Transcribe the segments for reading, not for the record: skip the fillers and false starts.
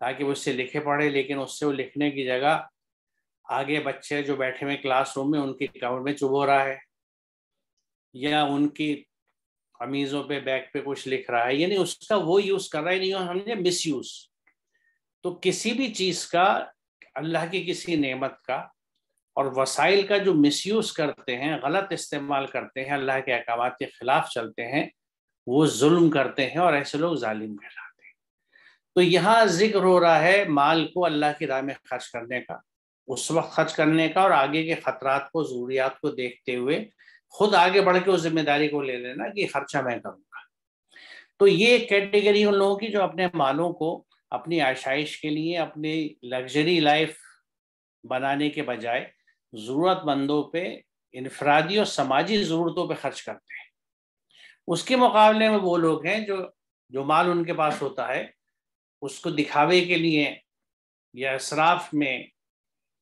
تاکہ وہ اس سے لکھے پڑھے، لیکن اس سے وہ لکھنے کی جگہ آگے بچے جو بیٹھے ہوئے کلاس روم میں ان کی کمر میں چبھو رہا ہے، یا ان کی قمیضوں پہ بیک پہ کچھ لکھ رہا ہے، یعنی اس کا وہ یوز کر رہا ہے، نہیں سمجھے مس یوز۔ تو کسی بھی چیز کا، اللہ کی کسی نعمت کا اور وسائل کا جو مس یوز کرتے ہیں، غلط استعمال کرتے ہیں، اللہ کے احکامات کے خلاف چلتے ہیں، وہ ظلم کرتے ہیں، اور ایسے لوگ ظالم کہلاتے ہیں۔ تو یہاں ذکر ہو رہا ہے مال کو اللہ کی راہ میں خرچ کرنے کا، اس وقت خرچ کرنے کا، اور آگے کے خطرات کو، ضروریات کو دیکھتے ہوئے خود آگے بڑھ کے اس ذمہ داری کو لے لینا کہ خرچہ میں کروں گا۔ تو یہ کیٹیگری ان لوگوں کی جو اپنے مالوں کو اپنی آشائش کے لیے، اپنی لگژری لائف بنانے کے بجائے ضرورت مندوں پہ، انفرادی اور سماجی ضرورتوں پہ خرچ کرتے ہیں۔ اس کے مقابلے میں وہ لوگ ہیں جو مال ان کے پاس ہوتا ہے اس کو دکھاوے کے لیے یا اسراف میں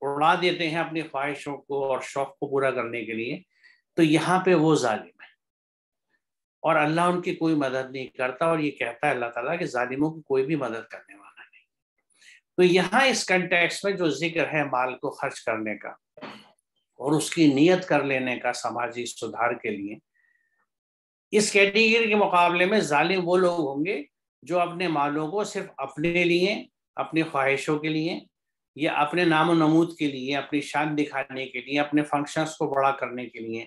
اڑا دیتے ہیں اپنی خواہشوں کو اور شوق کو پورا کرنے کے لیے، تو یہاں پہ وہ ظالم ہے، اور اللہ ان کی کوئی مدد نہیں کرتا، اور یہ کہتا ہے اللہ تعالیٰ کہ ظالموں کی کوئی بھی مدد کرنے والا نہیں۔ تو یہاں اس کنٹیکسٹ میں جو ذکر ہے مال کو خرچ کرنے کا اور اس کی نیت کر لینے کا سماجی سدھار کے لیے، اس کیٹیگری کے مقابلے میں ظالم وہ لوگ ہوں گے جو اپنے مالوں کو صرف اپنے لیے، اپنی خواہشوں کے لیے، یا اپنے نام و نمود کے لیے، اپنی شان دکھانے کے لیے، اپنے فنکشنز کو بڑا کرنے کے لیے،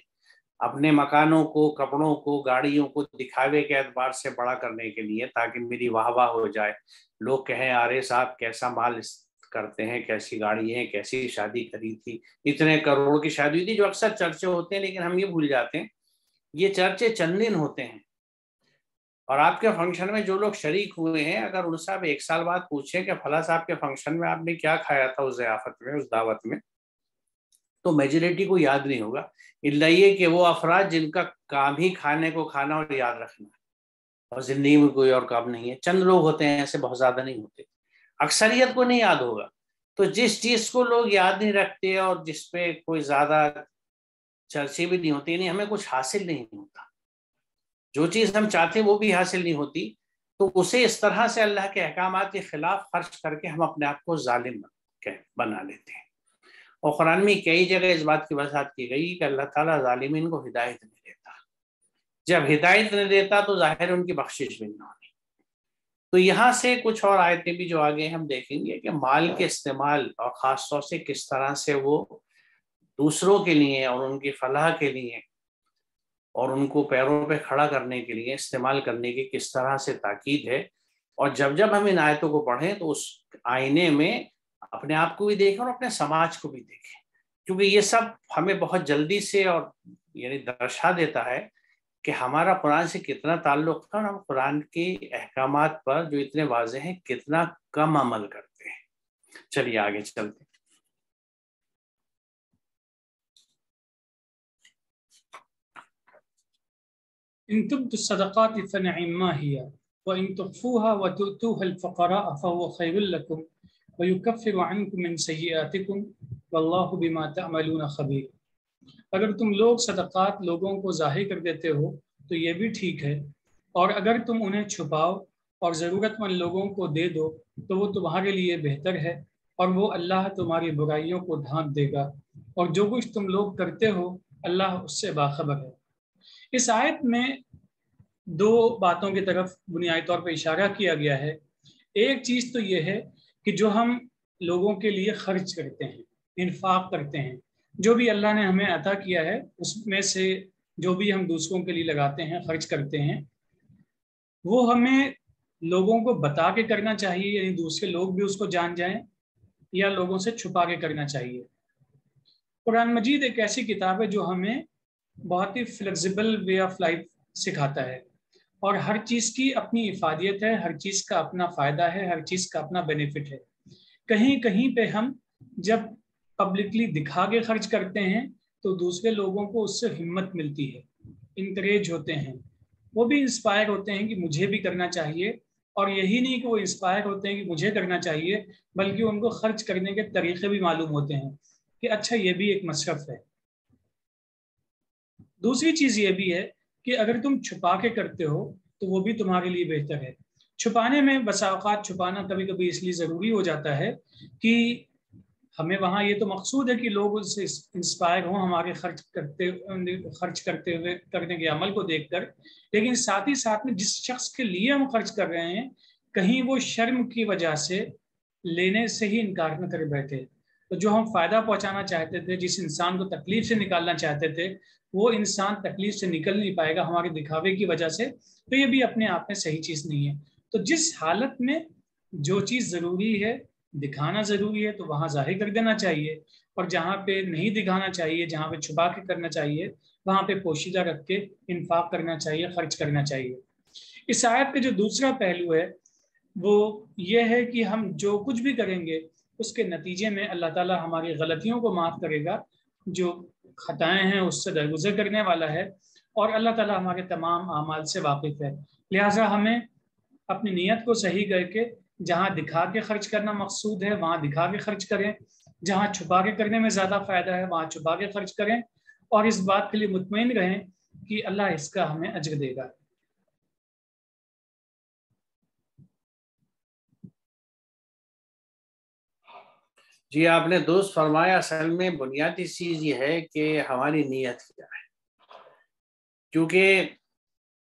اپنے مکانوں کو، کپڑوں کو، گاڑیوں کو دکھاوے کے اعتبار سے بڑا کرنے کے لیے، تاکہ میری واہ واہ ہو جائے، لوگ کہیں آرے صاحب کیسا مال کرتے ہیں، کیسی گاڑی ہے، کیسی شادی کری تھی، اتنے کروڑوں کی شادی ہوئی تھی، جو اکثر چرچے ہوتے ہیں، لیکن ہم یہ بھول جاتے ہیں یہ چرچے چند دن ہوتے ہیں، اور آپ کے فنکشن میں جو لوگ شریک ہوئے ہیں، اگر ان سے آپ ایک سال بعد پوچھیں کہ فلاں صاحب کے فنکشن میں آپ نے کیا کھایا تھا اس ضیافت میں، اس دعوت میں، تو میجورٹی کو یاد نہیں ہوگا، الا یہ کہ وہ افراد جن کا کام ہی کھانے کو کھانا اور یاد رکھنا ہے، اور زندگی میں کوئی اور کام نہیں ہے۔ چند لوگ ہوتے ہیں ایسے، بہت زیادہ نہیں ہوتے، اکثریت کو نہیں یاد ہوگا۔ تو جس چیز کو لوگ یاد نہیں رکھتے اور جس پہ کوئی زیادہ چرچے بھی نہیں ہوتے، یعنی ہمیں کچھ حاصل نہیں ہوتا، جو چیز ہم چاہتے ہیں وہ بھی حاصل نہیں ہوتی، تو اسے اس طرح سے اللہ کے احکامات کے خلاف خرچ کر کے ہم اپنے آپ کو ظالم بنا لیتے ہیں۔ اور قرآن میں کئی جگہ اس بات کی وضاحت کی گئی کہ اللہ تعالیٰ ظالمین کو ہدایت نہیں دیتا، جب ہدایت نہیں دیتا تو ظاہر ان کی بخشش بھی نہیں ہونی۔ تو یہاں سے کچھ اور آیتیں بھی جو آگے ہم دیکھیں گے کہ مال کے استعمال، اور خاص طور سے کس طرح سے وہ دوسروں کے لیے اور ان کی فلاح کے لیے اور ان کو پیروں پہ کھڑا کرنے کے لیے استعمال کرنے کی کس طرح سے تاکید ہے۔ اور جب ہم ان آیتوں کو پڑھیں تو اس آئینے میں اپنے آپ کو بھی دیکھیں اور اپنے سماج کو بھی دیکھیں، کیونکہ یہ سب ہمیں بہت جلدی سے اور یعنی درشا دیتا ہے کہ ہمارا قرآن سے کتنا تعلق ہے، اور ہم قرآن کے احکامات پر جو اتنے واضح ہیں کتنا کم عمل کرتے ہیں۔ چلیے آگے چلتے ہیں۔ ان تبدوا الصدقات فنعما هي وان تخفوها وتؤتوها الفقراء فهو خير لكم ويكفر عنكم من سيئاتكم والله بما تعملون خبير۔ اگر تم لوگ صدقات لوگوں کو ظاہر کر دیتے ہو تو یہ بھی ٹھیک ہے، اور اگر تم انہیں چھپاؤ اور ضرورت مند لوگوں کو دے دو تو وہ تمہارے لیے بہتر ہے، اور وہ اللہ تمہاری برائیوں کو ڈھانپ دے گا، اور جو کچھ تم لوگ کرتے ہو اللہ اس سے باخبر ہے۔ اس آیت میں دو باتوں کی طرف بنیادی طور پہ اشارہ کیا گیا ہے۔ ایک چیز تو یہ ہے کہ جو ہم لوگوں کے لیے خرچ کرتے ہیں، انفاق کرتے ہیں، جو بھی اللہ نے ہمیں عطا کیا ہے اس میں سے جو بھی ہم دوسروں کے لیے لگاتے ہیں، خرچ کرتے ہیں، وہ ہمیں لوگوں کو بتا کے کرنا چاہیے، یعنی دوسرے لوگ بھی اس کو جان جائیں، یا لوگوں سے چھپا کے کرنا چاہیے۔ قرآن مجید ایک ایسی کتاب ہے جو ہمیں بہت ہی فلیکسیبل وے آف لائف سکھاتا ہے، اور ہر چیز کی اپنی افادیت ہے، ہر چیز کا اپنا فائدہ ہے، ہر چیز کا اپنا بینیفٹ ہے۔ کہیں کہیں پہ ہم جب پبلکلی دکھا کے خرچ کرتے ہیں تو دوسرے لوگوں کو اس سے ہمت ملتی ہے، انکریج ہوتے ہیں، وہ بھی انسپائر ہوتے ہیں کہ مجھے بھی کرنا چاہیے، اور یہی نہیں کہ وہ انسپائر ہوتے ہیں کہ مجھے کرنا چاہیے، بلکہ ان کو خرچ کرنے کے طریقے بھی معلوم ہوتے ہیں کہ اچھا یہ بھی ایک مصرف ہے۔ دوسری چیز یہ بھی ہے کہ اگر تم چھپا کے کرتے ہو تو وہ بھی تمہارے لیے بہتر ہے۔ چھپانے میں بسا اوقات چھپانا کبھی کبھی اس لیے ضروری ہو جاتا ہے کہ ہمیں وہاں یہ تو مقصود ہے کہ لوگ اس سے انسپائر ہوں ہمارے خرچ کرتے ہوئے کرنے کے عمل کو دیکھ کر، لیکن ساتھ ہی ساتھ میں جس شخص کے لیے ہم خرچ کر رہے ہیں کہیں وہ شرم کی وجہ سے لینے سے ہی انکار نہ کر بیٹھے، تو جو ہم فائدہ پہنچانا چاہتے تھے، جس انسان کو تکلیف سے نکالنا چاہتے تھے، وہ انسان تکلیف سے نکل نہیں پائے گا ہمارے دکھاوے کی وجہ سے، تو یہ بھی اپنے آپ میں صحیح چیز نہیں ہے۔ تو جس حالت میں جو چیز ضروری ہے، دکھانا ضروری ہے، تو وہاں ظاہر کر دینا چاہیے، اور جہاں پہ نہیں دکھانا چاہیے، جہاں پہ چھپا کے کرنا چاہیے، وہاں پہ پوشیدہ رکھ کے انفاق کرنا چاہیے، خرچ کرنا چاہیے۔ اس آیت کا جو دوسرا پہلو ہے وہ یہ ہے کہ ہم جو کچھ بھی کریں گے اس کے نتیجے میں اللہ تعالیٰ ہماری غلطیوں کو معاف کرے گا، جو خطائیں ہیں اس سے درگزر کرنے والا ہے، اور اللہ تعالیٰ ہمارے تمام اعمال سے واقف ہے۔ لہٰذا ہمیں اپنی نیت کو صحیح کر کے جہاں دکھا کے خرچ کرنا مقصود ہے وہاں دکھا کے خرچ کریں، جہاں چھپا کے کرنے میں زیادہ فائدہ ہے وہاں چھپا کے خرچ کریں، اور اس بات کے لیے مطمئن رہیں کہ اللہ اس کا ہمیں اجر دے گا۔ جی آپ نے درست فرمایا۔ اصل میں بنیادی چیز یہ ہے کہ ہماری نیت کیا ہے، کیونکہ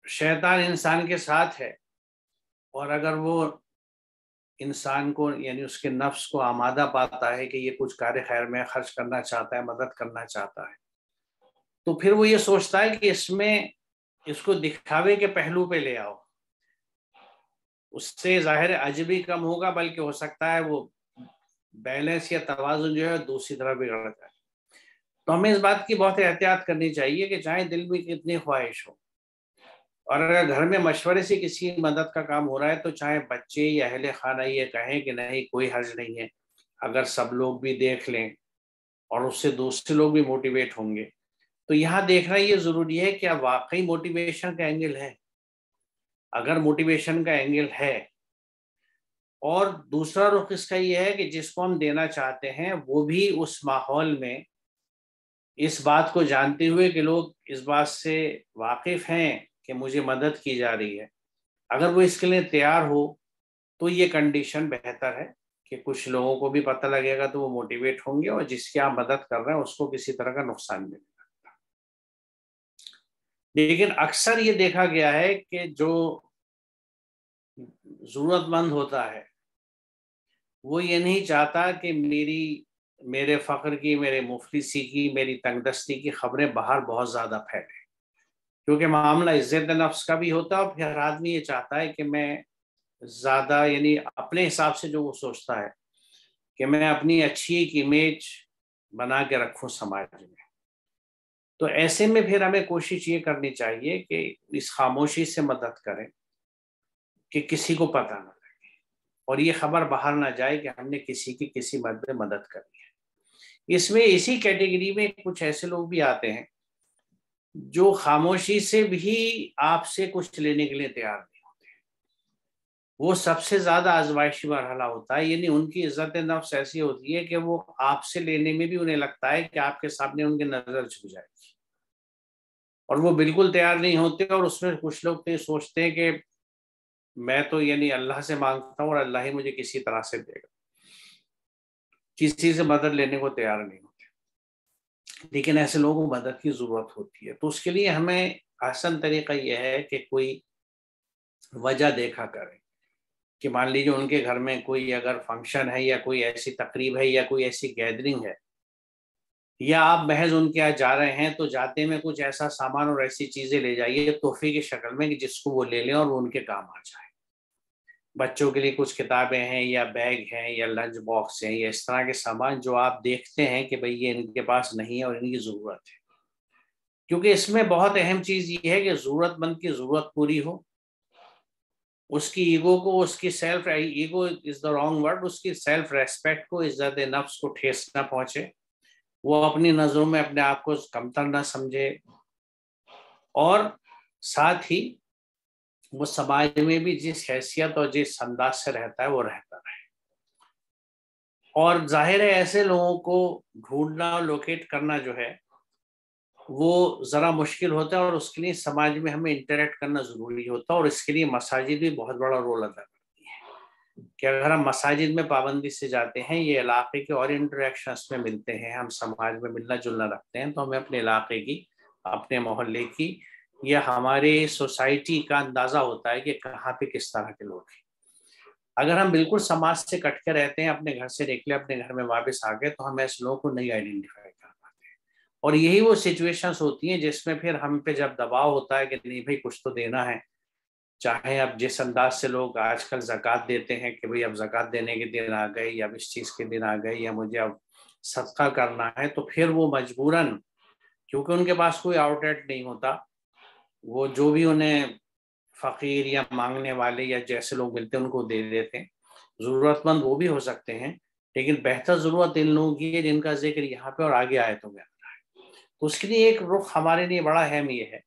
شیطان انسان کے ساتھ ہے، اور اگر وہ انسان کو یعنی اس کے نفس کو آمادہ پاتا ہے کہ یہ کچھ کار خیر میں خرچ کرنا چاہتا ہے، مدد کرنا چاہتا ہے، تو پھر وہ یہ سوچتا ہے کہ اس کو دکھاوے کے پہلو پہ لے آؤ، اس سے ظاہر اجر بھی کم ہوگا، بلکہ ہو سکتا ہے وہ بیلنس یا توازن جو ہے دوسری طرف بگڑ جائے۔ تو ہمیں اس بات کی بہت احتیاط کرنی چاہیے کہ چاہے دل میں کتنی خواہش ہو، اور اگر گھر میں مشورے سے کسی مدد کا کام ہو رہا ہے تو چاہے بچے یا اہل خانہ یہ کہیں کہ نہیں کوئی حرج نہیں ہے، اگر سب لوگ بھی دیکھ لیں اور اس سے دوسرے لوگ بھی موٹیویٹ ہوں گے، تو یہاں دیکھنا یہ ضروری ہے کہ اب واقعی موٹیویشن کا اینگل ہے۔ اگر موٹیویشن کا اینگل ہے، اور دوسرا رخ اس کا یہ ہے کہ جس کو ہم دینا چاہتے ہیں وہ بھی اس ماحول میں اس بات کو جانتے ہوئے کہ لوگ اس بات سے واقف ہیں کہ مجھے مدد کی جا رہی ہے، اگر وہ اس کے لیے تیار ہو تو یہ کنڈیشن بہتر ہے کہ کچھ لوگوں کو بھی پتہ لگے گا تو وہ موٹیویٹ ہوں گے، اور جس کی آپ مدد کر رہے ہیں اس کو کسی طرح کا نقصان ملے گا۔ لیکن اکثر یہ دیکھا گیا ہے کہ جو ضرورت مند ہوتا ہے وہ یہ نہیں چاہتا کہ میرے فقر کی، میرے مفلسی کی، میری تنگ دستی کی خبریں باہر بہت زیادہ پھیلیں، کیونکہ معاملہ عزت نفس کا بھی ہوتا ہے، اور پھر ہر آدمی یہ چاہتا ہے کہ میں زیادہ یعنی اپنے حساب سے جو وہ سوچتا ہے کہ میں اپنی اچھی ایک امیج بنا کے رکھوں سماج میں۔ تو ایسے میں پھر ہمیں کوشش یہ کرنی چاہیے کہ اس خاموشی سے مدد کریں کہ کسی کو پتہ نہ لگے اور یہ خبر باہر نہ جائے کہ ہم نے کسی کی کسی مدد کری ہے۔ اس میں اسی کیٹیگری میں کچھ ایسے لوگ بھی آتے ہیں جو خاموشی سے بھی آپ سے کچھ لینے کے لیے تیار نہیں ہوتے، وہ سب سے زیادہ آزمائشی مرحلہ ہوتا ہے، یعنی ان کی عزت نفس ایسی ہوتی ہے کہ وہ آپ سے لینے میں بھی انہیں لگتا ہے کہ آپ کے سامنے ان کی نظر جھک جائے گی، اور وہ بالکل تیار نہیں ہوتے، اور اس میں کچھ لوگ تو یہ سوچتے ہیں کہ میں تو یعنی اللہ سے مانگتا ہوں اور اللہ ہی مجھے کسی طرح سے دے گا، کسی سے مدد لینے کو تیار نہیں ہوتے۔ لیکن ایسے لوگوں کو مدد کی ضرورت ہوتی ہے، تو اس کے لیے ہمیں آسان طریقہ یہ ہے کہ کوئی وجہ دیکھا کرے کہ مان لیجیے ان کے گھر میں کوئی اگر فنکشن ہے یا کوئی ایسی تقریب ہے یا کوئی ایسی گیدرنگ ہے، یا آپ محض ان کے یہاں جا رہے ہیں تو جاتے میں کچھ ایسا سامان اور ایسی چیزیں لے جائیے تحفے کی شکل میں کہ جس کو وہ لے لیں اور وہ ان کے کام آ جائے۔ بچوں کے لیے کچھ کتابیں ہیں یا بیگ ہیں یا لنچ باکس ہیں یا اس طرح کے سامان جو آپ دیکھتے ہیں کہ بھئی یہ ان کے پاس نہیں ہے اور ان کی ضرورت ہے، کیونکہ اس میں بہت اہم چیز یہ ہے کہ ضرورت مند کی ضرورت پوری ہو، اس کی ایگو کو، اس کی self ego is the wrong word, اس کی سیلف ریسپیکٹ کو، عزت نفس کو ٹھیس نہ پہنچے، وہ اپنی نظروں میں اپنے آپ کو کمتر نہ سمجھے، اور ساتھ ہی وہ سماج میں بھی جس حیثیت اور جس انداز سے رہتا ہے وہ رہتا رہے۔ اور ظاہر ہے ایسے لوگوں کو ڈھونڈنا اور لوکیٹ کرنا جو ہے وہ ذرا مشکل ہوتا ہے، اور اس کے لیے سماج میں ہمیں انٹریکٹ کرنا ضروری ہوتا ہے، اور اس کے لیے مساجد بھی بہت بڑا رول ادا کرتی ہے کہ اگر ہم مساجد میں پابندی سے جاتے ہیں، یہ علاقے کے اور انٹریکشنس میں ملتے ہیں، ہم سماج میں ملنا جلنا رکھتے ہیں، تو ہمیں اپنے علاقے کی، اپنے محلے کی یا ہمارے سوسائٹی کا اندازہ ہوتا ہے کہ کہاں پہ کس طرح کے لوگ ہیں۔ اگر ہم بالکل سماج سے کٹ کے رہتے ہیں، اپنے گھر سے نکلے، اپنے گھر میں واپس آ گئے، تو ہم ایسے لوگوں کو نہیں آئیڈینٹیفائی کر پاتے ہیں، اور یہی وہ سچویشنز ہوتی ہیں جس میں پھر ہم پہ جب دباؤ ہوتا ہے کہ نہیں بھائی کچھ تو دینا ہے، چاہے اب جس انداز سے لوگ آج کل زکوٰۃ دیتے ہیں کہ بھئی اب زکوٰۃ دینے کے دن آ گئے، یا اب اس چیز کے دن آ گئے، یا مجھے اب صدقہ کرنا ہے، تو پھر وہ مجبوراً، کیونکہ ان کے پاس کوئی آؤٹ لیٹ نہیں ہوتا، وہ جو بھی انہیں فقیر یا مانگنے والے یا جیسے لوگ ملتے ہیں ان کو دے دیتے ہیں۔ ضرورت مند وہ بھی ہو سکتے ہیں، لیکن بہتر ضرورت ان لوگوں کی ہے جن کا ذکر یہاں پہ اور آگے آیتوں میں آتا ہے۔ تو اس کے لیے ایک رخ ہمارے لیے بڑا اہم یہ ہے،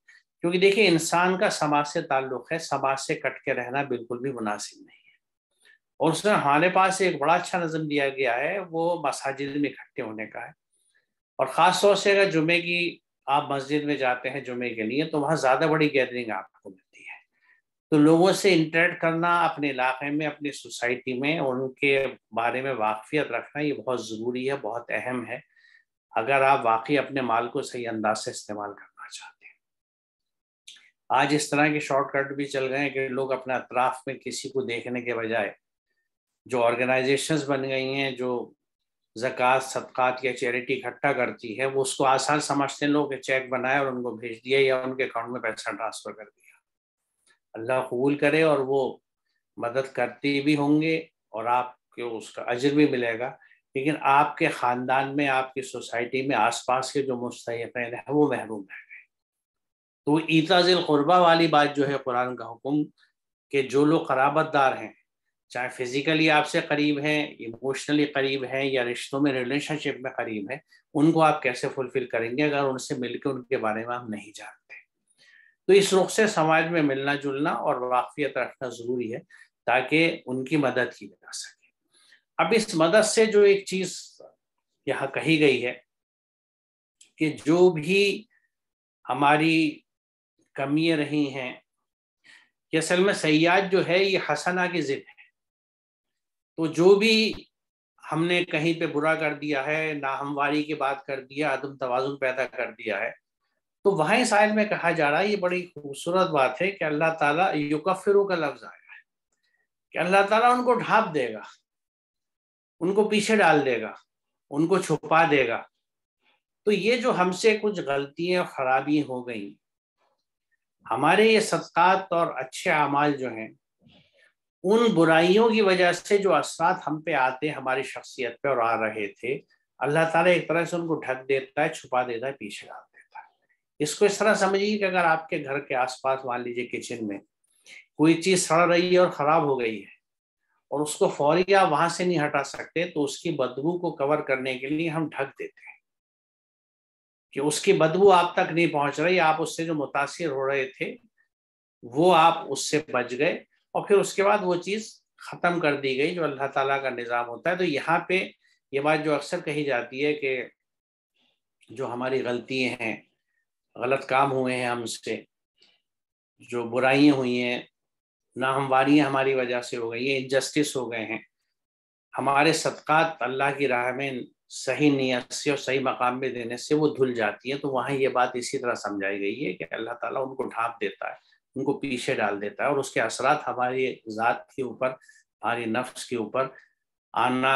کیونکہ دیکھیں انسان کا سماج سے تعلق ہے، سماج سے کٹ کے رہنا بالکل بھی مناسب نہیں ہے، اور اس میں ہمارے پاس ایک بڑا اچھا نظم دیا گیا ہے، وہ مساجد میں اکٹھے ہونے کا ہے، اور خاص طور سے اگر جمعے کی آپ مسجد میں جاتے ہیں جمعے کے لیے، تو وہاں زیادہ بڑی گیدرنگ آپ کو ملتی ہے، تو لوگوں سے انٹریکٹ کرنا، اپنے علاقے میں، اپنی سوسائٹی میں ان کے بارے میں واقفیت رکھنا، یہ بہت ضروری ہے، بہت اہم ہے، اگر آپ واقعی اپنے مال کو صحیح انداز سے استعمال کرنا چاہتے ہیں۔ آج اس طرح کے شارٹ کٹ بھی چل گئے ہیں کہ لوگ اپنے اطراف میں کسی کو دیکھنے کے بجائے، جو آرگنائزیشنز بن گئی ہیں جو زکوٰۃ، صدقات یا چیریٹی اکٹھا کرتی ہے، وہ اس کو آسان سمجھتے ہیں لوگ کہ چیک بنائے اور ان کو بھیج دیا، یا ان کے اکاؤنٹ میں پیسہ ٹرانسفر کر دیا۔ اللہ قبول کرے، اور وہ مدد کرتے بھی ہوں گے، اور آپ کو اس کا اجر بھی ملے گا، لیکن آپ کے خاندان میں، آپ کی سوسائٹی میں آس پاس کے جو مستحقین ہیں وہ محروم رہ گئے۔ تو ایتاء ذی القربیٰ والی بات جو ہے قرآن کا حکم، کہ جو لوگ قرابت دار ہیں، چاہے فزیکلی آپ سے قریب ہیں، ایموشنلی قریب ہیں، یا رشتوں میں، ریلیشن شپ میں قریب ہیں، ان کو آپ کیسے فلفل کریں گے اگر ان سے مل کے ان کے بارے میں آپ نہیں جانتے؟ تو اس رخ سے سماج میں ملنا جلنا اور واقفیت رکھنا ضروری ہے، تاکہ ان کی مدد کی جا سکے۔ اب اس مدد سے جو ایک چیز یہاں کہی گئی ہے کہ جو بھی ہماری کمیاں رہی ہیں، کہ اصل میں سیئات جو ہے یہ حسنہ کی ضد ہے، تو جو بھی ہم نے کہیں پہ برا کر دیا ہے، ناہمواری کی بات کر دیا، عدم توازن پیدا کر دیا ہے، تو وہاں اس آیت میں کہا جا رہا ہے، یہ بڑی خوبصورت بات ہے کہ اللہ تعالیٰ، یکفرو کا لفظ آیا ہے کہ اللہ تعالیٰ ان کو ڈھانپ دے گا، ان کو پیچھے ڈال دے گا، ان کو چھپا دے گا۔ تو یہ جو ہم سے کچھ غلطیاں اور خرابی ہو گئیں، ہمارے یہ صدقات اور اچھے اعمال جو ہیں، ان برائیوں کی وجہ سے جو اثرات ہم پہ آتے، ہماری شخصیت پہ اور آ رہے تھے، اللہ تعالیٰ ایک طرح سے ان کو ڈھک دیتا ہے، چھپا دیتا ہے، پیچھے ڈال دیتا ہے۔ اس کو اس طرح سمجھیے کہ اگر آپ کے گھر کے آس پاس مان لیجیے کچن میں کوئی چیز سڑ رہی ہے اور خراب ہو گئی ہے، اور اس کو فوری آپ وہاں سے نہیں ہٹا سکتے، تو اس کی بدبو کو کور کرنے کے لیے ہم ڈھک دیتے ہیں کہ اس کی بدبو آپ تک نہیں پہنچ رہی، آپ اس سے جو متاثر ہو رہے تھے وہ آپ اس سے بچ گئے، اور پھر اس کے بعد وہ چیز ختم کر دی گئی، جو اللہ تعالیٰ کا نظام ہوتا ہے۔ تو یہاں پہ یہ بات جو اکثر کہی جاتی ہے کہ جو ہماری غلطی ہیں، غلط کام ہوئے ہیں ہم سے، جو برائیاں ہوئی ہیں، ناہمواریاں ہماری وجہ سے ہو گئی ہیں، انجسٹس ہو گئے ہیں، ہمارے صدقات اللہ کی راہ میں صحیح نیت سے اور صحیح مقام میں دینے سے وہ دھل جاتی ہے، تو وہاں یہ بات اسی طرح سمجھائی گئی ہے کہ اللہ تعالیٰ ان کو ڈھانپ دیتا ہے، ان کو پیچھے ڈال دیتا ہے، اور اس کے اثرات ہماری ذات کے اوپر، ہماری نفس کے اوپر آنا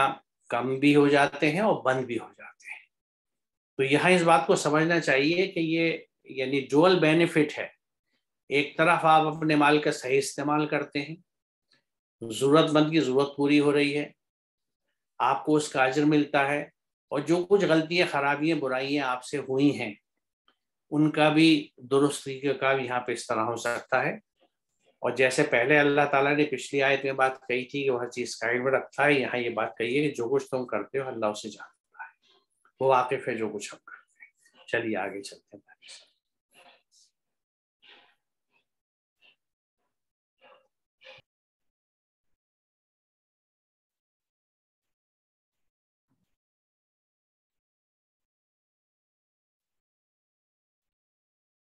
کم بھی ہو جاتے ہیں اور بند بھی ہو جاتے ہیں۔ تو یہاں اس بات کو سمجھنا چاہیے کہ یہ یعنی ڈوئل بینیفٹ ہے، ایک طرف آپ اپنے مال کا صحیح استعمال کرتے ہیں، ضرورت مند کی ضرورت پوری ہو رہی ہے، آپ کو اس کا اجر ملتا ہے، اور جو کچھ غلطیاں، خرابیاں، برائیاں آپ سے ہوئی ہیں ان کا بھی درست طریقے کا بھی یہاں پہ اس طرح ہو سکتا ہے۔ اور جیسے پہلے اللہ تعالیٰ نے پچھلی آیت میں بات کہی تھی کہ وہ ہر چیز کا علم رکھتا ہے، یہاں یہ بات کہی ہے کہ جو کچھ تم کرتے ہو اللہ اسے جانتا ہے، وہ واقف ہے جو کچھ ہم کرتے ہیں۔ چلیے آگے چلتے ہیں۔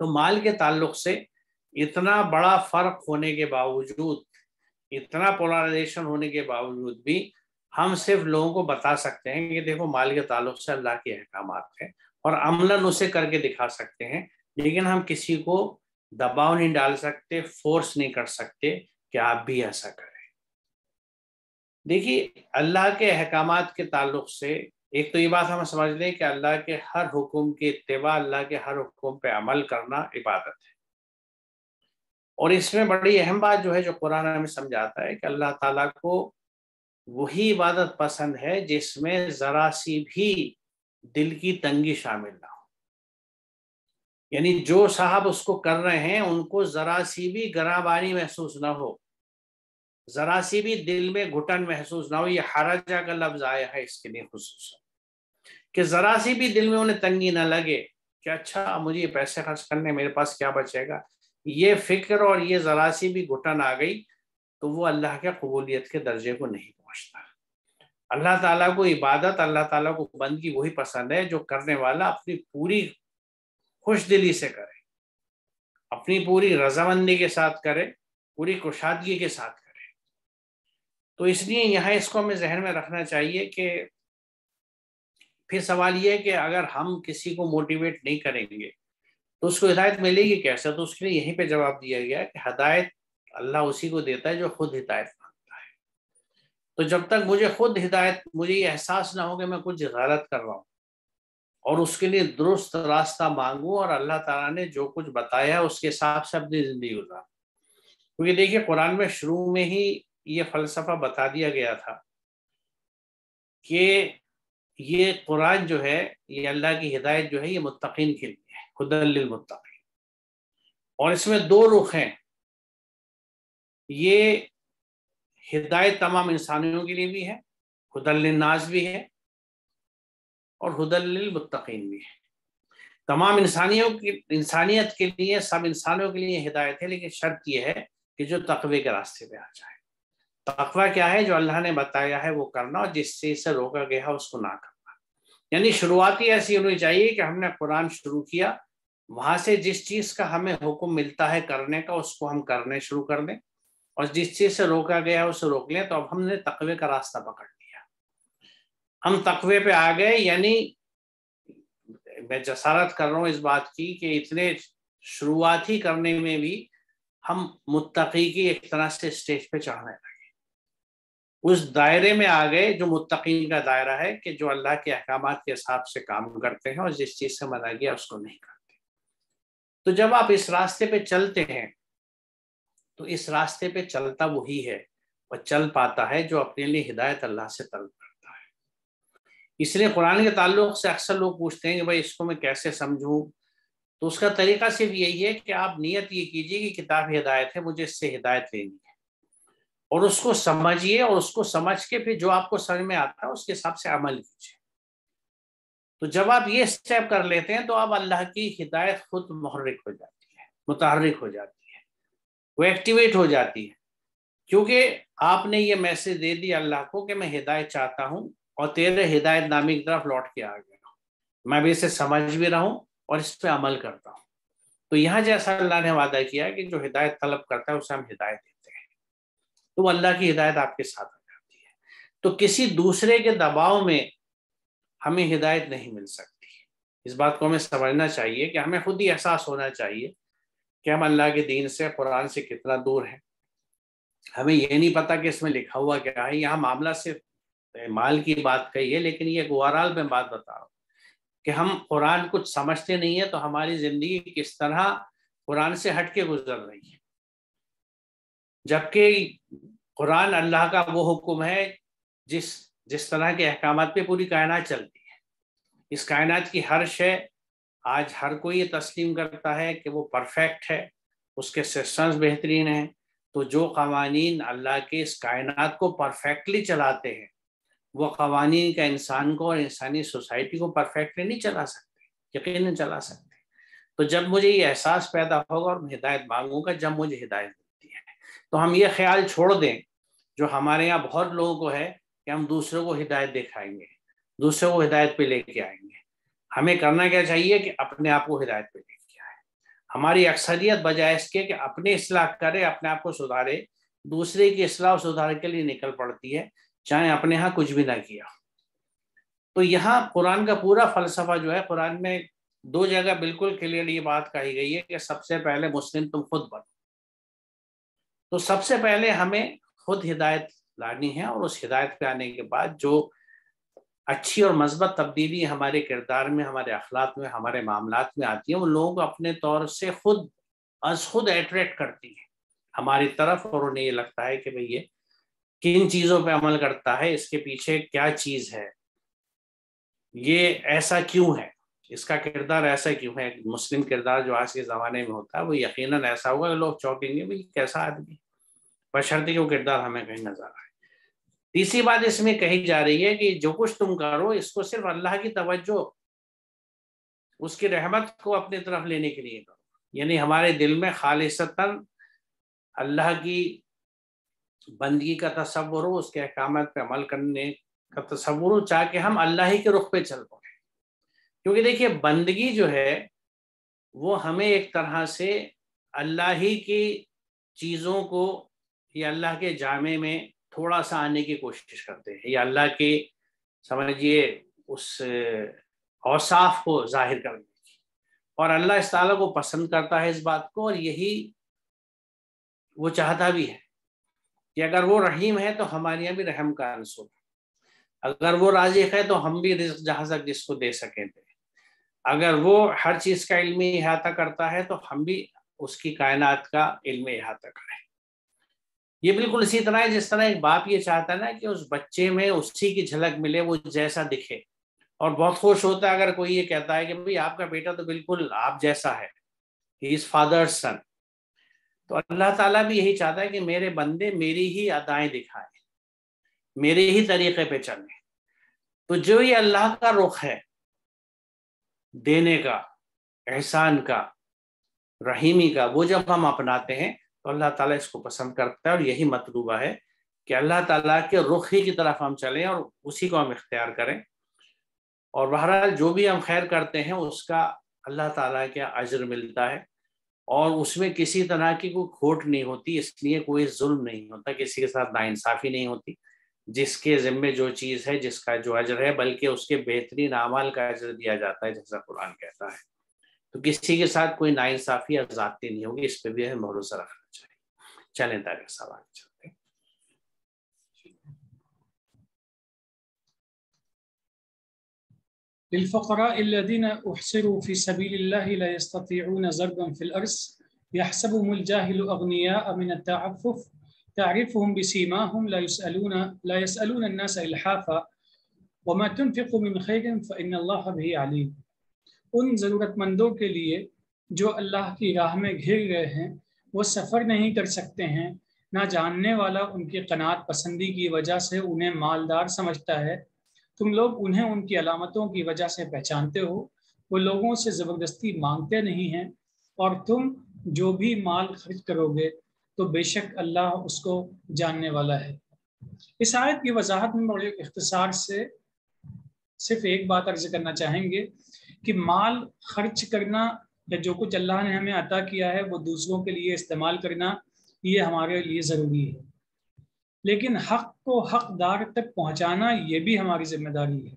تو مال کے تعلق سے اتنا بڑا فرق ہونے کے باوجود، اتنا پولرائزیشن ہونے کے باوجود بھی ہم صرف لوگوں کو بتا سکتے ہیں کہ دیکھو مال کے تعلق سے اللہ کے احکامات ہیں، اور عملاً اسے کر کے دکھا سکتے ہیں، لیکن ہم کسی کو دباؤ نہیں ڈال سکتے، فورس نہیں کر سکتے کہ آپ بھی ایسا کریں۔ دیکھیے اللہ کے احکامات کے تعلق سے ایک تو یہ بات ہم سمجھ لیں کہ اللہ کے ہر حکم کی اتباع، اللہ کے ہر حکم پہ عمل کرنا عبادت ہے، اور اس میں بڑی اہم بات جو ہے جو قرآن ہمیں سمجھاتا ہے کہ اللہ تعالیٰ کو وہی عبادت پسند ہے جس میں ذرا سی بھی دل کی تنگی شامل نہ ہو، یعنی جو صاحب اس کو کر رہے ہیں ان کو ذرا سی بھی گراں محسوس نہ ہو، ذرا سی بھی دل میں گھٹن محسوس نہ ہو۔ یہ حرجہ کا لفظ آیا ہے اس کے لیے خصوصا، کہ ذرا سی بھی دل میں انہیں تنگی نہ لگے کہ اچھا مجھے یہ پیسے خرچ کرنے میرے پاس کیا بچے گا، یہ فکر اور یہ ذرا سی بھی گھٹن آ گئی تو وہ اللہ کے قبولیت کے درجے کو نہیں پہنچتا۔ اللہ تعالیٰ کو عبادت، اللہ تعالیٰ کو بندگی وہی پسند ہے جو کرنے والا اپنی پوری خوش دلی سے کرے، اپنی پوری رضامندی کے ساتھ کرے، پوری کشادگی کے ساتھ کرے۔ تو اس لیے یہاں اس کو ہمیں ذہن میں رکھنا چاہیے کہ پھر سوال یہ ہے کہ اگر ہم کسی کو موٹیویٹ نہیں کریں گے تو اس کو ہدایت ملے گی کیسے؟ تو اس کے لیے یہیں پہ جواب دیا گیا کہ ہدایت اللہ اسی کو دیتا ہے جو خود ہدایت مانگتا ہے۔ تو جب تک مجھے خود ہدایت، مجھے یہ احساس نہ ہو کہ میں کچھ غلط کر رہا ہوں اور اس کے لیے درست راستہ مانگوں اور اللہ تعالیٰ نے جو کچھ بتایا ہے اس کے حساب سے اپنی زندگی گزاروں، کیونکہ دیکھیے قرآن میں شروع میں ہی یہ فلسفہ بتا دیا گیا تھا کہ یہ قرآن جو ہے، یہ اللہ کی ہدایت جو ہے، یہ متقین کے لیے ہے، ھدی للمتقین، اور اس میں دو رخ ہیں۔ یہ ہدایت تمام انسانیوں کے لیے بھی ہے، ھدی للناس بھی ہے، اور ھدی للمتقین بھی ہے۔ تمام انسانیت کے لیے، سب انسانوں کے لیے ہدایت ہے، لیکن شرط یہ ہے کہ جو تقوی کے راستے پہ آ جائے۔ تقوی کیا ہے؟ جو اللہ نے بتایا ہے وہ کرنا، اور جس چیز سے روکا گیا ہے اس کو نہ کرنا۔ یعنی شروعاتی ایسی ہونی چاہیے کہ ہم نے قرآن شروع کیا، وہاں سے جس چیز کا ہمیں حکم ملتا ہے کرنے کا اس کو ہم کرنے شروع کر دیں، اور جس چیز سے روکا گیا ہے اسے روک لیں۔ تو اب ہم نے تقوی کا راستہ پکڑ لیا، ہم تقوی پہ آ گئے۔ یعنی میں جسارت کر رہا ہوں اس بات کی کہ اتنے شروعاتی کرنے میں بھی ہم متقی کی ایک طرح سے اسٹیج پہ چڑھنے لگے، اس دائرے میں آ گئے جو متقین کا دائرہ ہے، کہ جو اللہ کے احکامات کے حساب سے کام کرتے ہیں اور جس چیز سے منع گیا اس کو نہیں کرتے۔ تو جب آپ اس راستے پہ چلتے ہیں تو اس راستے پہ چلتا وہی ہے اور چل پاتا ہے جو اپنے لیے ہدایت اللہ سے طلب کرتا ہے۔ اس لیے قرآن کے تعلق سے اکثر لوگ پوچھتے ہیں کہ بھائی اس کو میں کیسے سمجھوں؟ تو اس کا طریقہ صرف یہی ہے کہ آپ نیت یہ کیجئے کہ کتاب ہدایت ہے، مجھے اس سے ہدایت لینی ہے، اور اس کو سمجھیے، اور اس کو سمجھ کے پھر جو آپ کو سمجھ میں آتا ہے اس کے حساب سے عمل کیجیے۔ تو جب آپ یہ سٹیپ کر لیتے ہیں تو اب اللہ کی ہدایت خود محرک ہو جاتی ہے، متحرک ہو جاتی ہے، وہ ایکٹیویٹ ہو جاتی ہے، کیونکہ آپ نے یہ میسج دے دی اللہ کو کہ میں ہدایت چاہتا ہوں اور تیرے ہدایت نامی کی طرف لوٹ کے آ گیا ہوں، میں بھی اسے سمجھ بھی رہا ہوں اور اس پہ عمل کرتا ہوں۔ تو یہاں جیسا اللہ نے وعدہ کیا کہ جو ہدایت طلب کرتا ہے اسے ہم ہدایت دیتے ہیں، تو اللہ کی ہدایت آپ کے ساتھ آ جاتی ہے۔ تو کسی دوسرے کے دباؤ میں ہمیں ہدایت نہیں مل سکتی۔ اس بات کو ہمیں سمجھنا چاہیے کہ ہمیں خود ہی احساس ہونا چاہیے کہ ہم اللہ کے دین سے، قرآن سے کتنا دور ہیں۔ ہمیں یہ نہیں پتا کہ اس میں لکھا ہوا کیا ہے۔ یہاں معاملہ صرف مال کی بات کہی ہے، لیکن یہ اوورآل میں بات بتا رہا ہوں کہ ہم قرآن کچھ سمجھتے نہیں ہیں تو ہماری زندگی کس طرح قرآن سے ہٹ کے گزر رہی ہے، جبکہ قرآن اللہ کا وہ حکم ہے جس طرح کے احکامات پہ پوری کائنات چلتی ہے۔ اس کائنات کی ہر شے آج ہر کوئی یہ تسلیم کرتا ہے کہ وہ پرفیکٹ ہے، اس کے سسٹمز بہترین ہیں۔ تو جو قوانین اللہ کے اس کائنات کو پرفیکٹلی چلاتے ہیں، وہ قوانین کا انسان کو اور انسانی سوسائٹی کو پرفیکٹلی نہیں چلا سکتے، یقیناً چلا سکتے۔ تو جب مجھے یہ احساس پیدا ہوگا اور میں ہدایت مانگوں گا، جب مجھے ہدایت ملتی ہے، تو ہم یہ خیال چھوڑ دیں جو ہمارے یہاں بہت لوگوں کو ہے کہ ہم دوسروں کو ہدایت دکھائیں گے، دوسروں کو ہدایت پہ لے کے آئیں گے۔ ہمیں کرنا کیا چاہیے کہ اپنے آپ کو ہدایت پہ لے کے آئیں۔ ہماری اکثریت بجائے اس کے کہ اپنے اصلاح کرے، اپنے آپ کو سدھارے، دوسرے کی اصلاح و سدھار کے لیے نکل پڑتی ہے، چاہے اپنے ہاں کچھ بھی نہ کیا۔ تو یہاں قرآن کا پورا فلسفہ جو ہے، قرآن میں 2 جگہ بالکل کلیئر یہ بات کہی گئی ہے کہ سب سے پہلے مسلم تم خود بنو۔ تو سب سے پہلے ہمیں خود ہدایت لانی ہے، اور اس ہدایت پہ آنے کے بعد جو اچھی اور مثبت تبدیلی ہمارے کردار میں، ہمارے اخلاق میں، ہمارے معاملات میں آتی ہیں، وہ لوگ اپنے طور سے خود اٹریکٹ کرتی ہیں ہماری طرف، اور انہیں یہ لگتا ہے کہ بھئی یہ کن چیزوں پہ عمل کرتا ہے، اس کے پیچھے کیا چیز ہے، یہ ایسا کیوں ہے، اس کا کردار ایسا کیوں ہے۔ مسلم کردار جو آج کے زمانے میں ہوتا ہے وہ یقیناً ایسا ہوگا کہ لوگ چونکیں گے بھئی کیسا آدمی، بشرطیکہ وہ کردار ہمیں کہیں نظر آئے۔ تیسری بات اس میں کہی جا رہی ہے کہ جو کچھ تم کرو اس کو صرف اللہ کی توجہ، اس کی رحمت کو اپنی طرف لینے کے لیے کرو، یعنی ہمارے دل میں خالصتاً اللہ کی بندگی کا تصور ہو، اس کے احکامات پہ عمل کرنے کا تصور ہو، چاہے کہ ہم اللہ ہی کے رخ پہ چل پڑیں۔ کیونکہ دیکھیے بندگی جو ہے وہ ہمیں ایک طرح سے اللہ ہی کی چیزوں کو یا اللہ کے جامع میں تھوڑا سا آنے کی کوشش کرتے ہیں، یا اللہ کے سمجھیے اس اوصاف کو ظاہر کرنے کی، اور اللہ اس تعالیٰ کو پسند کرتا ہے اس بات کو، اور یہی وہ چاہتا بھی ہے کہ اگر وہ رحیم ہے تو ہمارے یہاں بھی رحم کا عنصر، اگر وہ رازق ہے تو ہم بھی رزق جہاں تک جس کو دے سکیں تھے، اگر وہ ہر چیز کا علمی احاطہ کرتا ہے تو ہم بھی اس کی کائنات کا علمی احاطہ کریں۔ یہ بالکل اسی طرح ہے جس طرح ایک باپ یہ چاہتا ہے نا کہ اس بچے میں اسی کی جھلک ملے، وہ جیسا دکھے، اور بہت خوش ہوتا ہے اگر کوئی یہ کہتا ہے کہ بھئی آپ کا بیٹا تو بالکل آپ جیسا ہے، ہی از فادرز سن۔ تو اللہ تعالیٰ بھی یہی چاہتا ہے کہ میرے بندے میری ہی ادائیں دکھائیں، میرے ہی طریقے پہ چلیں۔ تو جو یہ اللہ کا رخ ہے دینے کا، احسان کا، رحیمی کا، وہ جب ہم اپناتے ہیں تو اللہ تعالیٰ اس کو پسند کرتا ہے، اور یہی مطلوبہ ہے کہ اللہ تعالیٰ کے رخ ہی کی طرف ہم چلیں اور اسی کو ہم اختیار کریں، اور بہرحال جو بھی ہم خیر کرتے ہیں اس کا اللہ تعالیٰ کا اجر ملتا ہے، اور اس میں کسی طرح کی کوئی کھوٹ نہیں ہوتی، اس لیے کوئی ظلم نہیں ہوتا، کسی کے ساتھ ناانصافی نہیں ہوتی، جس کے ذمے جو چیز ہے، جس کا جو اجر ہے، بلکہ اس کے بہترین اعمال کا اجر دیا جاتا ہے جیسا قرآن کہتا ہے۔ تو کسی کے ساتھ کوئی ناانصافی یا زیادتی نہیں ہوگی، اس پہ بھی ہمیں بھروسہ رکھنا چاہیے۔ چلیں طارق صاحب آگے چلتے ہیں۔ للفقراء الذين احصروا في سبيل الله لا يستطيعون ضربا في الارض يحسبهم الجاهل اغنياء من التعفف تعرفهم بسيماهم لا يسألون الناس الحافا وما تنفقوا من خير فإن الله به عليم۔ ان ضرورت مندوں کے لیے جو اللہ کی راہ میں گھر گئے ہیں، وہ سفر نہیں کر سکتے ہیں، نہ جاننے والا ان کی قناعت پسندی کی وجہ سے انہیں مالدار سمجھتا ہے، تم لوگ انہیں ان کی علامتوں کی وجہ سے پہچانتے ہو، وہ لوگوں سے زبردستی مانگتے نہیں ہیں، اور تم جو بھی مال خرچ کرو گے تو بے شک اللہ اس کو جاننے والا ہے۔ اس آیت کی وضاحت میں بڑے اختصار سے صرف ایک بات عرض کرنا چاہیں گے کہ مال خرچ کرنا یا جو کچھ اللہ نے ہمیں عطا کیا ہے وہ دوسروں کے لیے استعمال کرنا، یہ ہمارے لیے ضروری ہے، لیکن حق کو حقدار تک پہنچانا یہ بھی ہماری ذمہ داری ہے۔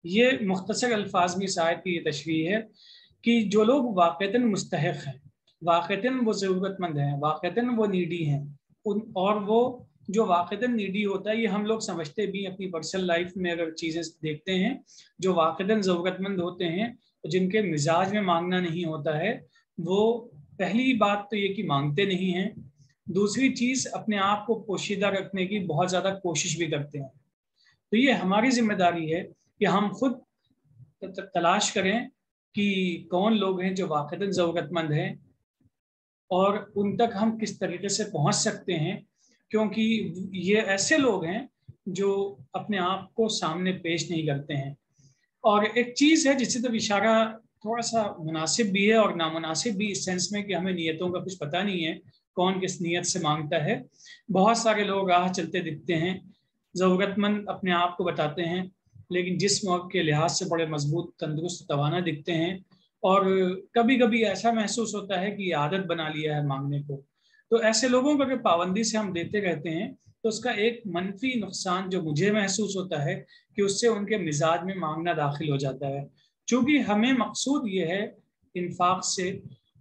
یہ مختصر الفاظ میں اس آیت کی یہ تشریح ہے کہ جو لوگ واقعتاً مستحق ہیں، واقعتاً وہ ضرورت مند ہیں، واقعتاً وہ نیڈی ہیں، اور وہ جو واقعتاً نیڈی ہوتا ہے یہ ہم لوگ سمجھتے بھی اپنی پرسنل لائف میں اگر چیزیں دیکھتے ہیں، جو واقعتاً ضرورت مند ہوتے ہیں جن کے مزاج میں مانگنا نہیں ہوتا ہے، وہ پہلی بات تو یہ کہ مانگتے نہیں ہیں، دوسری چیز اپنے آپ کو پوشیدہ رکھنے کی بہت زیادہ کوشش بھی کرتے ہیں۔ تو یہ ہماری ذمہ داری ہے کہ ہم خود تلاش کریں کہ کون لوگ ہیں جو واقعتاً ضرورت مند ہیں، اور ان تک ہم کس طریقے سے پہنچ سکتے ہیں، کیونکہ یہ ایسے لوگ ہیں جو اپنے آپ کو سامنے پیش نہیں کرتے ہیں۔ اور ایک چیز ہے جس سے تو اشارہ تھوڑا سا مناسب بھی ہے اور نامناسب بھی، اس سینس میں کہ ہمیں نیتوں کا کچھ پتہ نہیں ہے، کون کس نیت سے مانگتا ہے۔ بہت سارے لوگ راہ چلتے دکھتے ہیں، ضرورت مند اپنے آپ کو بتاتے ہیں، لیکن جسم کے لحاظ سے بڑے مضبوط، تندرست، توانا دکھتے ہیں، اور کبھی کبھی ایسا محسوس ہوتا ہے کہ یہ عادت بنا لیا ہے مانگنے کو. تو ایسے لوگوں کو اگر پابندی سے ہم دیتے رہتے ہیں تو اس کا ایک منفی نقصان جو مجھے محسوس ہوتا ہے کہ اس سے ان کے مزاج میں مانگنا داخل ہو جاتا ہے. چونکہ ہمیں مقصود یہ ہے انفاق سے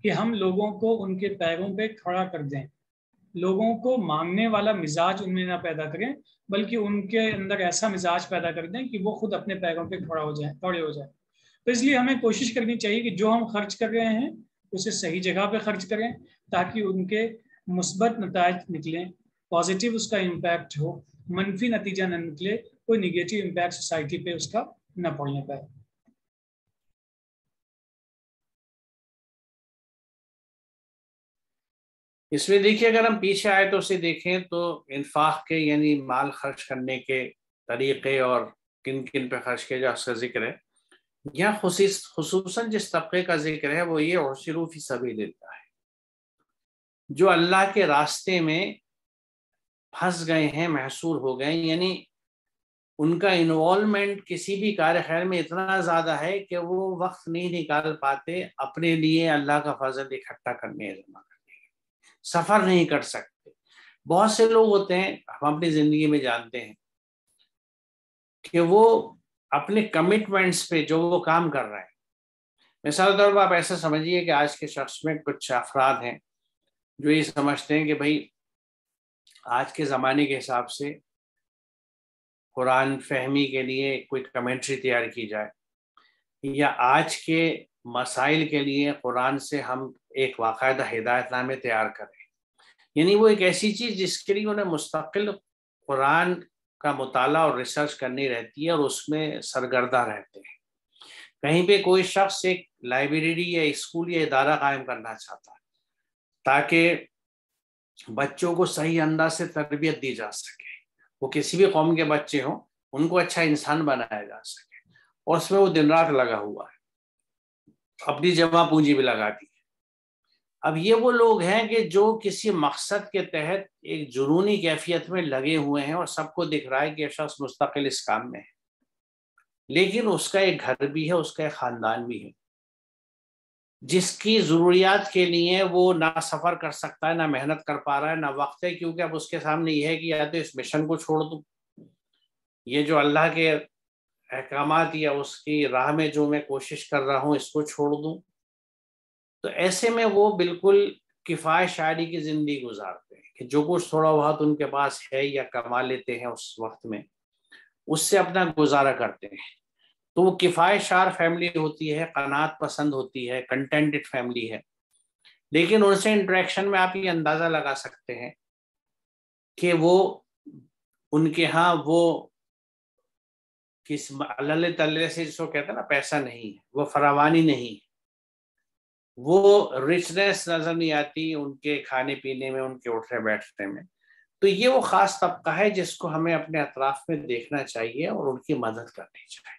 کہ ہم لوگوں کو ان کے پیروں پہ کھڑا کر دیں، لوگوں کو مانگنے والا مزاج ان میں نہ پیدا کریں، بلکہ ان کے اندر ایسا مزاج پیدا کر دیں کہ وہ خود اپنے پیروں پہ کھڑے ہو جائیں. تو اس لیے ہمیں کوشش کرنی چاہیے کہ جو ہم خرچ کر رہے ہیں اسے صحیح جگہ پہ خرچ کریں تاکہ ان کے مثبت نتائج نکلیں، پازیٹیو اس کا امپیکٹ ہو، منفی نتیجہ نہ نکلے، کوئی نگیٹو امپیکٹ سوسائٹی پہ اس کا نہ پڑنے پائے. اس میں دیکھیے اگر ہم پیچھے آئے تو اسے دیکھیں تو انفاق کے یعنی مال خرچ کرنے کے طریقے اور کن کن پہ خرچ کیا جا اس کا ذکر ہے. یہاں خصوصاً جس طبقے کا ذکر ہے وہ یہ احسروا فی سبیل اللہ ہے، جو اللہ کے راستے میں پھنس گئے ہیں، محصور ہو گئے، یعنی ان کا انوالومنٹ کسی بھی کار خیر میں اتنا زیادہ ہے کہ وہ وقت نہیں نکال پاتے اپنے لیے اللہ کا فضل اکٹھا کرنے جمع کرنے کے، سفر نہیں کر سکتے. بہت سے لوگ ہوتے ہیں ہم اپنی زندگی میں جانتے ہیں کہ وہ اپنے کمٹمنٹس پہ جو وہ کام کر رہے ہیں، مثال طور پر آپ ایسا سمجھیے کہ آج کے شخص میں کچھ افراد ہیں جو یہ سمجھتے ہیں کہ بھائی آج کے زمانے کے حساب سے قرآن فہمی کے لیے کوئی کمنٹری تیار کی جائے، یا آج کے مسائل کے لیے قرآن سے ہم ایک باقاعدہ ہدایت نامے تیار کریں. یعنی وہ ایک ایسی چیز جس کے لیے انہیں مستقل قرآن کا مطالعہ اور ریسرچ کرنی رہتی ہے اور اس میں سرگردہ رہتے ہیں. کہیں پہ کوئی شخص ایک لائبریری یا اسکول یا ادارہ قائم کرنا چاہتا ہے تاکہ بچوں کو صحیح انداز سے تربیت دی جا سکے، وہ کسی بھی قوم کے بچے ہوں ان کو اچھا انسان بنایا جا سکے، اور اس میں وہ دن رات لگا ہوا ہے، اپنی جمع پونجی بھی لگاتی ہے. اب یہ وہ لوگ ہیں کہ جو کسی مقصد کے تحت ایک جنونی کیفیت میں لگے ہوئے ہیں اور سب کو دکھ رہا ہے کہ یہ شخص مستقل اس کام میں ہے، لیکن اس کا ایک گھر بھی ہے، اس کا ایک خاندان بھی ہے جس کی ضروریات کے لیے وہ نہ سفر کر سکتا ہے، نہ محنت کر پا رہا ہے، نہ وقت ہے، کیونکہ اب اس کے سامنے یہ ہے کہ یا تو اس مشن کو چھوڑ دوں، یہ جو اللہ کے احکامات یا اس کی راہ میں جو میں کوشش کر رہا ہوں اس کو چھوڑ دوں. تو ایسے میں وہ بالکل کفایت شاعری کی زندگی گزارتے ہیں کہ جو کچھ تھوڑا بہت ان کے پاس ہے یا کما لیتے ہیں اس وقت میں اس سے اپنا گزارا کرتے ہیں. تو وہ کفایت شعار فیملی ہوتی ہے، قناعت پسند ہوتی ہے، کنٹینٹڈ فیملی ہے، لیکن ان سے انٹریکشن میں آپ یہ اندازہ لگا سکتے ہیں کہ وہ ان کے ہاں وہ کس اللہ تعالی سے جس کو کہتے ہیں نا پیسہ نہیں ہے، وہ فراوانی نہیں ہے، وہ رچنس نظر نہیں آتی ان کے کھانے پینے میں، ان کے اٹھنے بیٹھنے میں. تو یہ وہ خاص طبقہ ہے جس کو ہمیں اپنے اطراف میں دیکھنا چاہیے اور ان کی مدد کرنی چاہیے،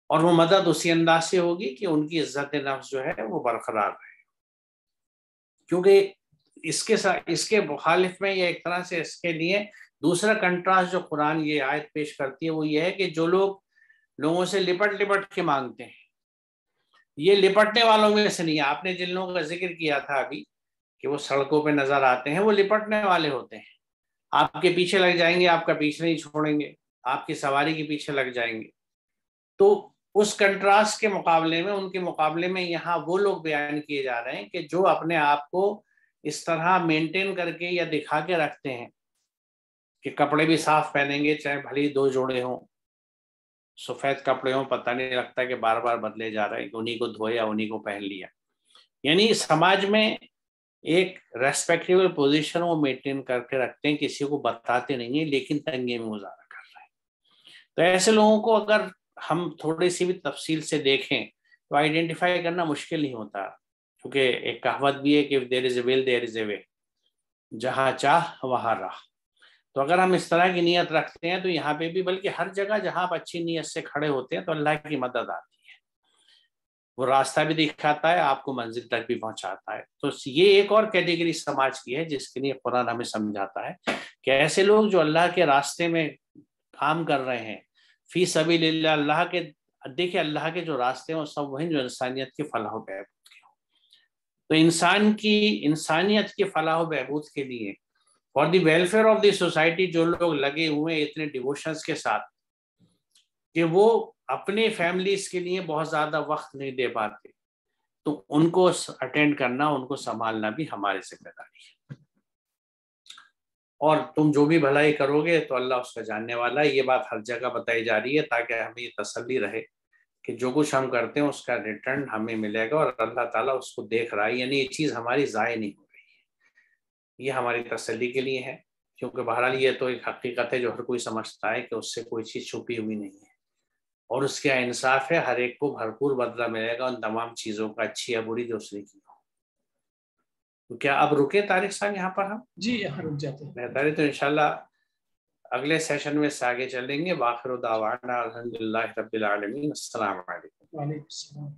اور وہ مدد اسی انداز سے ہوگی کہ ان کی عزت نفس جو ہے وہ برقرار رہے. کیونکہ اس کے مخالف میں یا ایک طرح سے اس کے لیے دوسرا کنٹراسٹ جو قرآن یہ آیت پیش کرتی ہے وہ یہ ہے کہ جو لوگ لوگوں سے لپٹ کے مانگتے ہیں، یہ لپٹنے والوں میں سے نہیں ہے. آپ نے جن لوگوں کا ذکر کیا تھا ابھی کہ وہ سڑکوں پہ نظر آتے ہیں، وہ لپٹنے والے ہوتے ہیں، آپ کے پیچھے لگ جائیں گے، آپ کا پیچھے نہیں چھوڑیں گے، آپ کی سواری کے پیچھے لگ جائیں گے. تو اس کنٹراسٹ کے مقابلے میں، ان کے مقابلے میں یہاں وہ لوگ بیان کیے جا رہے ہیں کہ جو اپنے آپ کو اس طرح مینٹین کر کے یا دکھا کے رکھتے ہیں کہ کپڑے بھی صاف پہنیں گے چاہے بھلی 2 جوڑے ہوں، سفید کپڑے ہوں، پتہ نہیں لگتا کہ بار بار بدلے جا رہے ہیں، انہی کو دھویا انہی کو پہن لیا. یعنی سماج میں ایک ریسپیکٹیبل پوزیشن وہ مینٹین کر کے رکھتے ہیں، کسی کو بتاتے نہیں ہیں لیکن تنگی میں گزارا کر رہے ہیں. تو ایسے لوگوں کو اگر ہم تھوڑی سی بھی تفصیل سے دیکھیں تو آئیڈینٹیفائی کرنا مشکل نہیں ہوتا، کیونکہ ایک کہاوت بھی ہے کہ there is a will there is a way، جہاں چاہ وہاں راہ. تو اگر ہم اس طرح کی نیت رکھتے ہیں تو یہاں پہ بھی، بلکہ ہر جگہ جہاں آپ اچھی نیت سے کھڑے ہوتے ہیں تو اللہ کی مدد آتی ہے، وہ راستہ بھی دکھاتا ہے، آپ کو منزل تک بھی پہنچاتا ہے. تو یہ ایک اور کیٹیگری سماج کی ہے جس کے لیے قرآن ہمیں سمجھاتا ہے کہ ایسے لوگ جو اللہ کے راستے میں کام کر رہے ہیں، فی سبیل اللہ، اللہ کے دیکھیں اللہ کے جو راستے ہیں وہ سب وہی جو انسانیت کی فلاح و بہبود کے ہوں. تو انسانیت کی فلاح و بہبود کے لیے for the welfare of the society جو لوگ لگے ہوئے ہیں اتنے ڈیووشنس کے ساتھ کہ وہ اپنے فیملیز کے لیے بہت زیادہ وقت نہیں دے پاتے، تو ان کو اٹینڈ کرنا، ان کو سنبھالنا بھی ہماری ذمہ داری ہے. اور تم جو بھی بھلائی کرو گے تو اللہ اس کا جاننے والا ہے. یہ بات ہر جگہ بتائی جا رہی ہے تاکہ ہمیں یہ تسلی رہے کہ جو کچھ ہم کرتے ہیں اس کا ریٹرن ہمیں ملے گا اور اللہ تعالیٰ اس کو دیکھ رہا ہے، یعنی یہ چیز ہماری ضائع نہیں ہو رہی ہے. یہ ہماری تسلی کے لیے ہے، کیونکہ بہرحال یہ تو ایک حقیقت ہے جو ہر کوئی سمجھتا ہے کہ اس سے کوئی چیز چھپی ہوئی نہیں ہے، اور اس کا انصاف ہے، ہر ایک کو بھرپور بدلہ ملے گا ان تمام چیزوں کا، اچھی یا بری جو اس نے کی ہو. تو کیا اب رکے طارق صاحب یہاں پر ہم؟ جی یہاں رک جاتے ہیں. بہتر ہے، تو انشاءاللہ اگلے سیشن میں سے آگے چلیں گے. وآخر دعوانا الحمدللہ رب العالمین. السلام علیکم. وعلیکم السلام.